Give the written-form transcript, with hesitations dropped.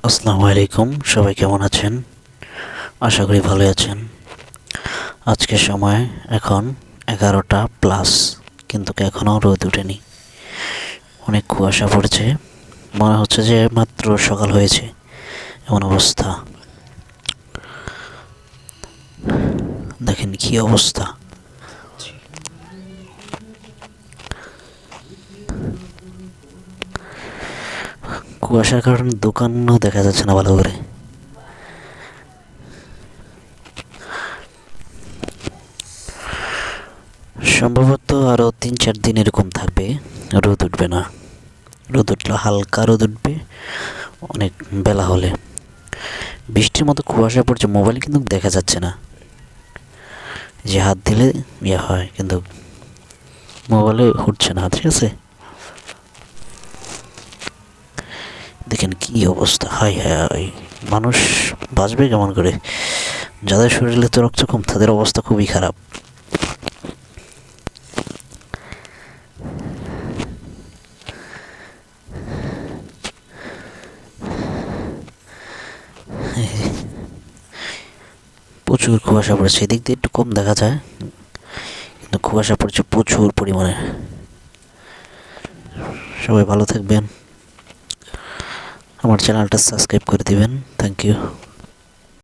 আসসালামু আলাইকুম, সবাই কেমন আছেন? আশা করি ভালো আছেন। আজকের সময় এখন 11টা প্লাস, কিন্তু এখনও রোদ ওঠেনি। অনেক কুয়াশা পড়ছে, মনে হচ্ছে যে মাত্র সকাল হয়েছে, এমন অবস্থা। দেখেন কি অবস্থা। কুয়াশার কারণে দোকানও দেখা যাচ্ছে না ভালো করে। সম্ভবত আরও 3-4 দিন এরকম থাকবে, রোদ উঠবে না। রোদ উঠলে হালকা রোদ উঠবে অনেক বেলা হলে। বৃষ্টির মতো কুয়াশা পড়ছে, মোবাইল কিন্তু দেখা যাচ্ছে না, যে হাত দিলে ইয়ে হয়, কিন্তু মোবাইলে উঠছে না। ঠিক আছে, দেখেন কি অবস্থা। হাই হাই, মানুষ বাঁচবে কেমন করে? যাদের শরীরে তো রক্ত কম, তাদের অবস্থা খুবই খারাপ। প্রচুর কুয়াশা পড়েছে, এদিক দিয়ে একটু কম দেখা যায়, কিন্তু কুয়াশা পড়ছে প্রচুর পরিমাণে। সবাই ভালো থাকবেন, আমার চ্যানেলটা সাবস্ক্রাইব করে দিবেন। Thank you.